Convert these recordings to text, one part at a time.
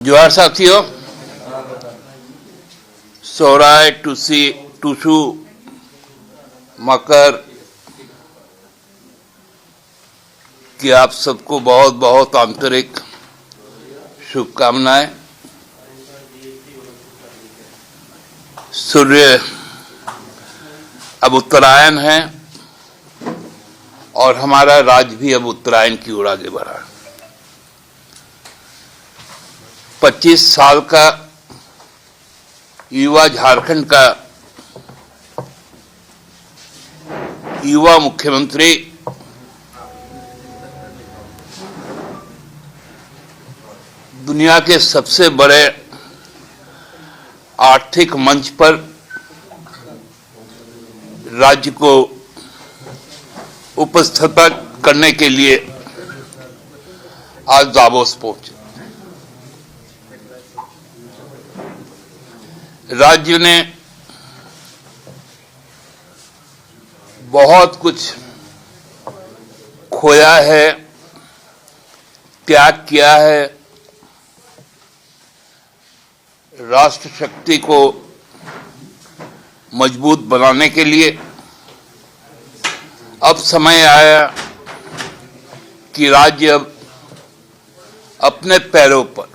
जोहार साथियों, सोहराय टूसू मकर की आप सबको बहुत बहुत आंतरिक शुभकामनाएं। सूर्य अब उत्तरायण है और हमारा राज्य भी अब उत्तरायण की ओर आगे बढ़ा है। 25 साल का युवा झारखंड का युवा मुख्यमंत्री दुनिया के सबसे बड़े आर्थिक मंच पर राज्य को उपस्थापित करने के लिए आज दावोस पहुंचे। राज्य ने बहुत कुछ खोया है, त्याग किया है। राष्ट्र शक्ति को मजबूत बनाने के लिए अब समय आया कि राज्य अब अपने पैरों पर,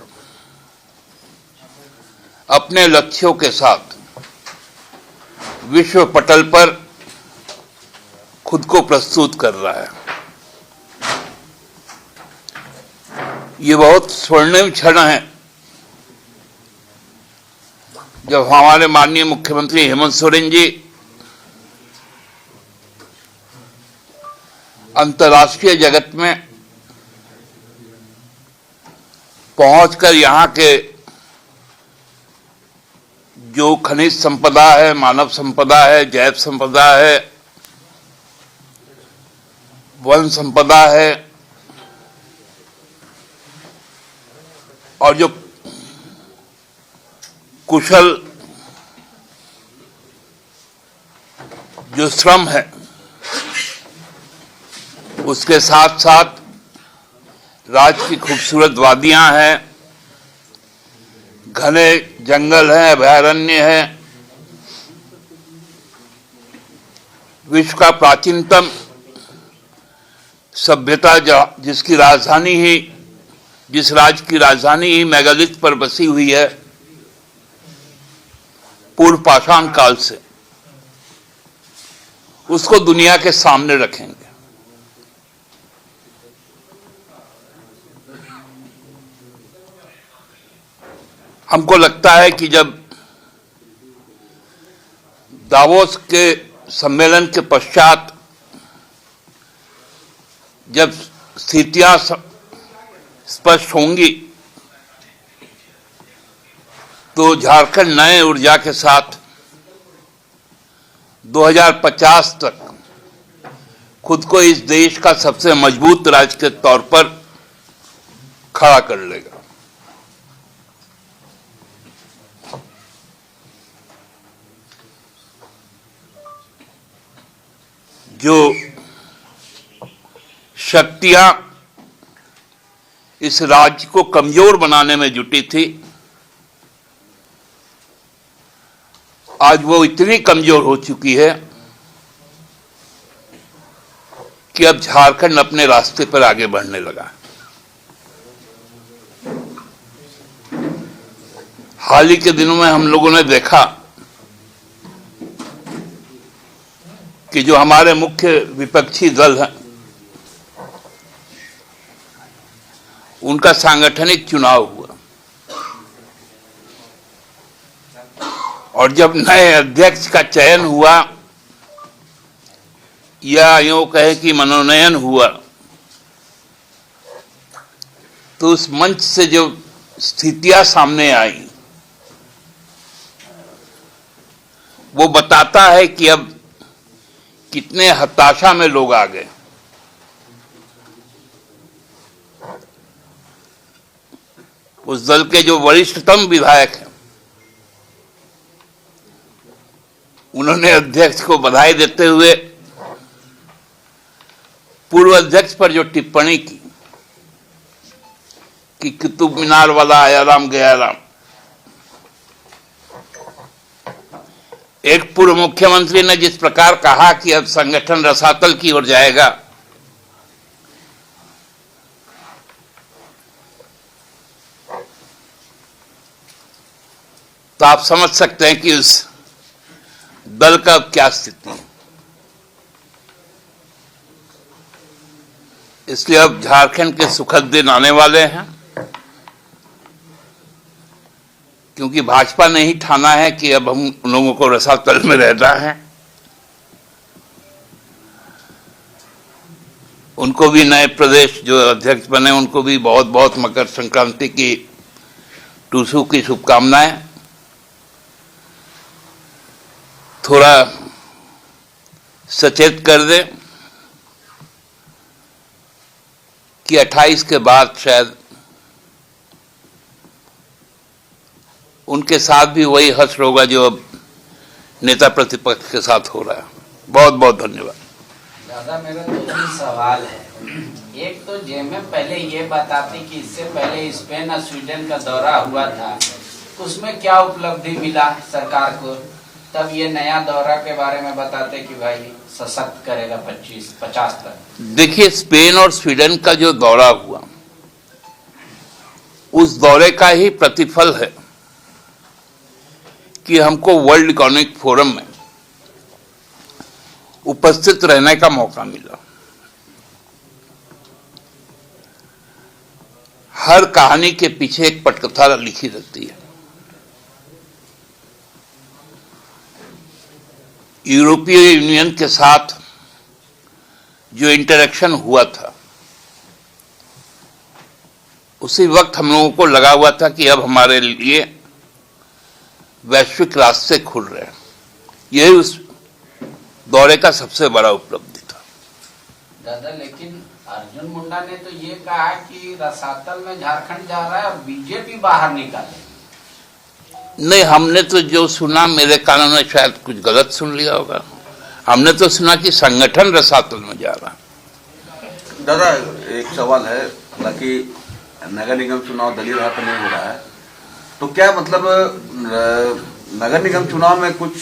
अपने लक्ष्यों के साथ विश्व पटल पर खुद को प्रस्तुत कर रहा है। ये बहुत स्वर्णिम क्षण है जब हमारे माननीय मुख्यमंत्री हेमंत सोरेन जी अंतर्राष्ट्रीय जगत में पहुंचकर यहां के जो खनिज संपदा है, मानव संपदा है, जैव संपदा है, वन संपदा है और जो कुशल जो श्रम है, उसके साथ साथ राज्य की खूबसूरत वादियां हैं, घने जंगल हैं, अभयारण्य हैं, विश्व का प्राचीनतम सभ्यता जिसकी राजधानी ही, जिस राज्य की राजधानी ही मेगालिथ पर बसी हुई है पूर्व पाषाण काल से, उसको दुनिया के सामने रखेंगे। हमको लगता है कि जब दावोस के सम्मेलन के पश्चात जब स्थितियां स्पष्ट होंगी तो झारखंड नए ऊर्जा के साथ 2050 तक खुद को इस देश का सबसे मजबूत राज्य के तौर पर खड़ा कर लेगा। जो शक्तियां इस राज्य को कमजोर बनाने में जुटी थी, आज वो इतनी कमजोर हो चुकी है कि अब झारखंड अपने रास्ते पर आगे बढ़ने लगा। हाल ही के दिनों में हम लोगों ने देखा कि जो हमारे मुख्य विपक्षी दल हैं, उनका सांगठनिक चुनाव हुआ और जब नए अध्यक्ष का चयन हुआ या यूं कहे कि मनोनयन हुआ, तो उस मंच से जो स्थितियां सामने आई वो बताता है कि अब कितने हताशा में लोग आ गए। उस दल के जो वरिष्ठतम विधायक हैं, उन्होंने अध्यक्ष को बधाई देते हुए पूर्व अध्यक्ष पर जो टिप्पणी की कि कुतुब मीनार वाला आया राम गया राम। एक पूर्व मुख्यमंत्री ने जिस प्रकार कहा कि अब संगठन रसातल की ओर जाएगा, तो आप समझ सकते हैं कि उस दल का अब क्या स्थिति है। इसलिए अब झारखंड के सुखद दिन आने वाले हैं, क्योंकि भाजपा ने ही ठाना है कि अब हम लोगों को रसातल में रहना है। उनको भी नए प्रदेश जो अध्यक्ष बने उनको भी बहुत बहुत मकर संक्रांति की टूसू की शुभकामनाएं। थोड़ा सचेत कर दें कि 28 के बाद शायद उनके साथ भी वही हश्र होगा जो अब नेता प्रतिपक्ष के साथ हो रहा है। बहुत बहुत धन्यवाद। दादा, मेरा तो तीन सवाल है। एक तो जेएमएम पहले ये बताती कि इससे पहले स्पेन और स्वीडन का दौरा हुआ था, उसमें क्या उपलब्धि मिला सरकार को, तब ये नया दौरा के बारे में बताते कि भाई सशक्त करेगा 50 तक। देखिए, स्पेन और स्वीडन का जो दौरा हुआ उस दौरे का ही प्रतिफल है कि हमको वर्ल्ड इकोनॉमिक फोरम में उपस्थित रहने का मौका मिला। हर कहानी के पीछे एक पटकथा लिखी रहती है। यूरोपीय यूनियन के साथ जो इंटरेक्शन हुआ था, उसी वक्त हम लोगों को लगा हुआ था कि अब हमारे लिए वैश्विक रास्ते खुल रहे हैं। यही उस दौरे का सबसे बड़ा उपलब्धि था। दादा, लेकिन अर्जुन मुंडा ने तो ये कहा कि रसातल में झारखंड जा रहा है और बीजेपी बाहर निकाले। नहीं, हमने तो जो सुना, मेरे कानों ने शायद कुछ गलत सुन लिया होगा। हमने तो सुना कि संगठन रसातल में जा रहा है। दादा, एक सवाल है, हालांकि नगर निगम चुनाव दलीय आधार पर नहीं हो रहा है, तो क्या मतलब नगर निगम चुनाव में कुछ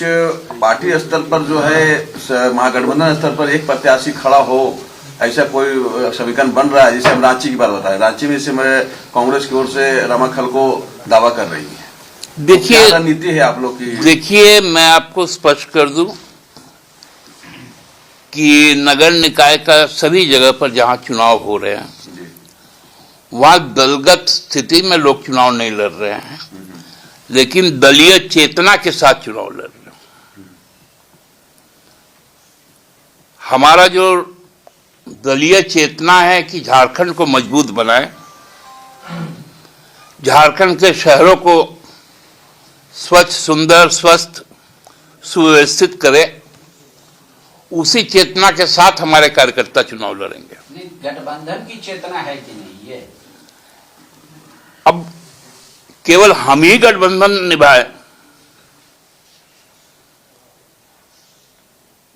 पार्टी स्तर पर जो है महागठबंधन स्तर पर एक प्रत्याशी खड़ा हो, ऐसा कोई समीकरण बन रहा है? जैसे हम रांची की बात बताएं, रांची में इस समय कांग्रेस की ओर से रमा खलको दावा कर रही है। देखिए, तो नीति है आप लोग की? देखिए, मैं आपको स्पष्ट कर दूं कि नगर निकाय का सभी जगह पर जहां चुनाव हो रहे हैं वहां दलगत स्थिति में लोग चुनाव नहीं लड़ रहे हैं, लेकिन दलीय चेतना के साथ चुनाव लड़ रहे हैं। हमारा जो दलीय चेतना है कि झारखंड को मजबूत बनाए, झारखंड के शहरों को स्वच्छ, सुंदर, स्वस्थ, सुव्यवस्थित करे, उसी चेतना के साथ हमारे कार्यकर्ता चुनाव लड़ेंगे। नहीं, गठबंधन की चेतना है कि नहीं? ये अब केवल हम ही गठबंधन निभाए,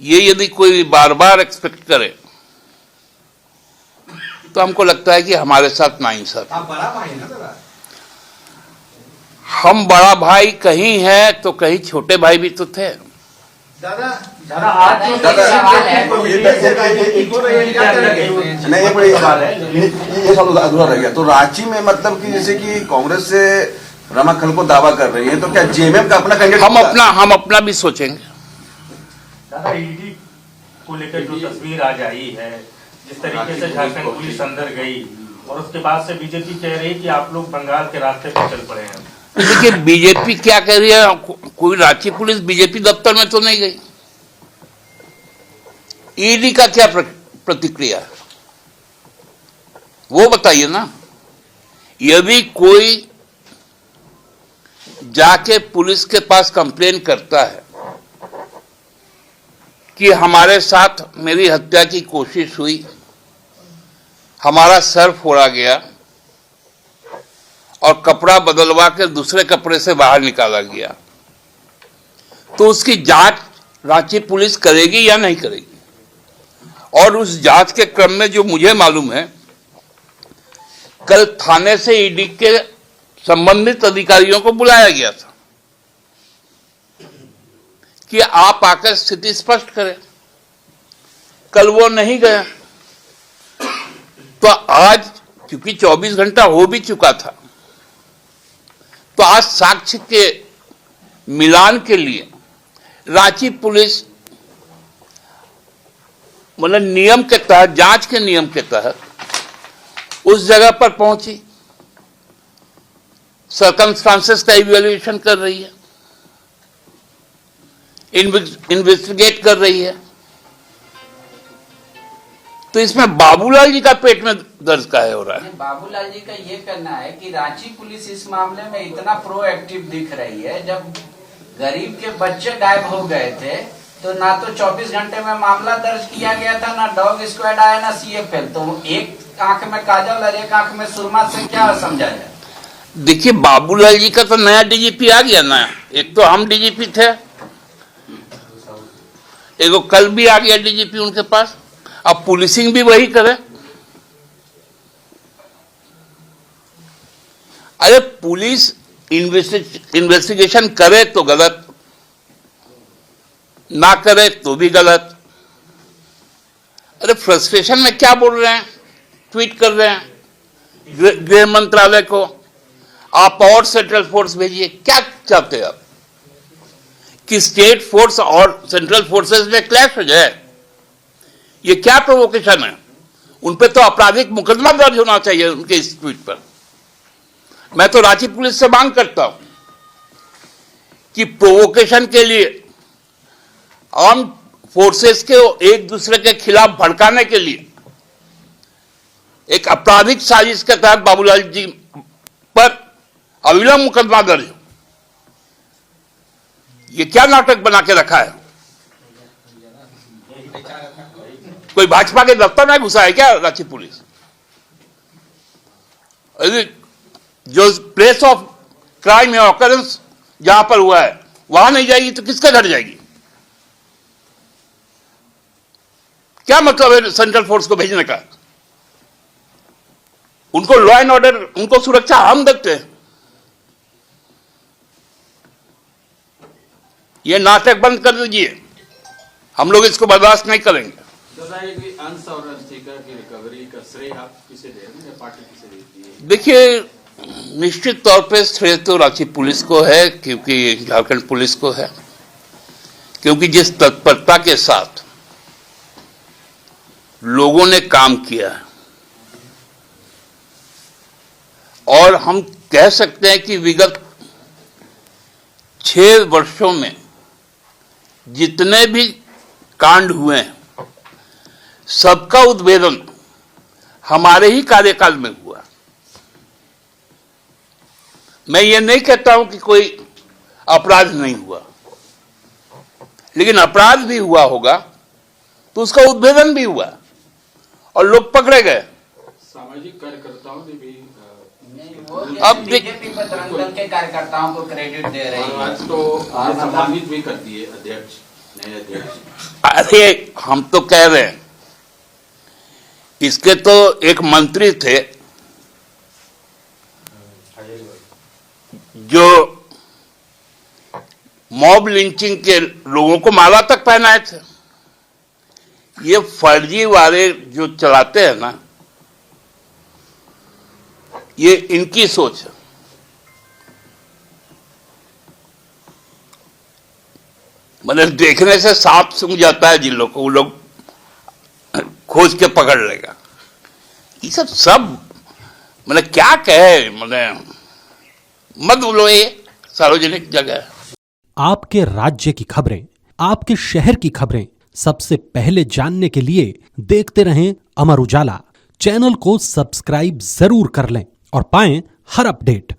ये यदि कोई बार बार एक्सपेक्ट करे तो हमको लगता है कि हमारे साथ नाइंसाफी। आप बड़ा भाई ना दादा? हम बड़ा भाई कहीं है तो कहीं छोटे भाई भी तो थे। दादा आज जो सवाल है नहीं, ये सवाल अधूरा रह गया। तो रांची में मतलब कि जैसे कि कांग्रेस से रमा खलको दावा कर रही है, तो क्या जेएमएम का अपना कैंडिडेट? हम अपना भी सोचेंगे। दादा, ईडी को लेकर जो तस्वीर आज आई है, जिस तरीके से झारखंड पुलिस अंदर गई और उसके बाद से बीजेपी कह रही है कि आप लोग बंगाल के रास्ते पर चल पड़े हैं। देखिए, बीजेपी क्या कह रही है, कोई रांची पुलिस बीजेपी दफ्तर में तो नहीं गई। ईडी का क्या प्रतिक्रिया है वो बताइए ना। यदि कोई जाके पुलिस के पास कंप्लेन करता है कि हमारे साथ मेरी हत्या की कोशिश हुई, हमारा सर फोड़ा गया और कपड़ा बदलवा कर दूसरे कपड़े से बाहर निकाला गया, तो उसकी जांच रांची पुलिस करेगी या नहीं करेगी? और उस जांच के क्रम में जो मुझे मालूम है कल थाने से ईडी के संबंधित अधिकारियों को बुलाया गया था कि आप आकर स्थिति स्पष्ट करें। कल वो नहीं गया, तो आज क्योंकि 24 घंटा हो भी चुका था, तो आज साक्ष्य के मिलान के लिए रांची पुलिस मतलब नियम के तहत, जांच के नियम के तहत उस जगह पर पहुंची, सर्कमस्टांसेस का इवैल्यूएशन कर रही है, इन्वेस्टिगेट कर रही है। तो इसमें बाबूलाल जी का पेट में दर्द काहे हो रहा है? बाबूलाल जी का ये कहना है कि रांची पुलिस इस मामले में इतना प्रोएक्टिव दिख रही है, जब गरीब के बच्चे गायब हो गए थे तो ना तो 24 घंटे में मामला दर्ज किया गया था, ना डॉग स्क्वाड आया, ना सीएफएल। तो एक आंख में काजल और एक आंख में सुरमा से क्या समझा जाए? देखिए, बाबूलाल जी का तो नया डीजीपी आ गया ना। एक तो हम डीजीपी थे, एक कल भी आ गया डीजीपी उनके पास। अब पुलिसिंग भी वही करे। अरे पुलिस इन्वेस्टिगेशन करे तो गलत, ना करे तो भी गलत। अरे फ्रस्ट्रेशन में क्या बोल रहे हैं, ट्वीट कर रहे हैं गृह मंत्रालय को, आप और सेंट्रल फोर्स भेजिए। क्या चाहते हैं आप कि स्टेट फोर्स और सेंट्रल फोर्सेस में क्लैश हो जाए? ये क्या प्रोवोकेशन है? उन पे तो आपराधिक मुकदमा दर्ज होना चाहिए उनके इस ट्वीट पर। मैं तो रांची पुलिस से मांग करता हूं कि प्रोवोकेशन के लिए आर्म फोर्सेस के एक दूसरे के खिलाफ भड़काने के लिए एक आपराधिक साजिश के तहत बाबूलाल जी पर अविलंब मुकदमा दर्ज हो। ये क्या नाटक बना के रखा है? कोई भाजपा के दफ्तर में घुसा है क्या रांची पुलिस? जो प्लेस ऑफ क्राइम या ऑकरेंस जहां पर हुआ है वहां नहीं जाएगी तो किसके घर जाएगी? क्या मतलब है सेंट्रल फोर्स को भेजने का? उनको लॉ एंड ऑर्डर, उनको सुरक्षा हम देते हैं। ये नाटक बंद कर दीजिए, हम लोग इसको बर्दाश्त नहीं करेंगे। अंश और स्टिकर की रिकवरी का श्रेय आप किसे दे रहे हैं, पार्टी किसे देती है? देखिए, निश्चित तौर पे श्रेय तो रांची पुलिस को है, क्योंकि झारखंड पुलिस को है, क्योंकि जिस तत्परता के साथ लोगों ने काम किया है, और हम कह सकते हैं कि विगत 6 वर्षों में जितने भी कांड हुए हैं सबका उद्भेदन हमारे ही कार्यकाल में हुआ। मैं ये नहीं कहता हूं कि कोई अपराध नहीं हुआ, लेकिन अपराध भी हुआ होगा तो उसका उद्भेदन भी हुआ और लोग पकड़े गए। सामाजिक कार्यकर्ताओं ने भी अब बीजेपी बजरंग दल के कार्यकर्ताओं को क्रेडिट दे रही है, आज तो सम्मानित भी करती है अध्यक्ष, नए अध्यक्ष। अरे हम तो कह रहे हैं, इसके तो एक मंत्री थे जो मॉब लिंचिंग के लोगों को माला तक पहनाए थे। ये फर्जी वाले जो चलाते हैं ना, ये इनकी सोच है। मतलब देखने से सांप सूंघ जाता है जिन लोग को, वो लोग खोज के पकड़ लेगा। ये सब मतलब क्या कहे, मतलब मत बोलो, ये सार्वजनिक जगह है। आपके राज्य की खबरें, आपके शहर की खबरें सबसे पहले जानने के लिए देखते रहें अमर उजाला। चैनल को सब्सक्राइब जरूर कर लें और पाएं हर अपडेट।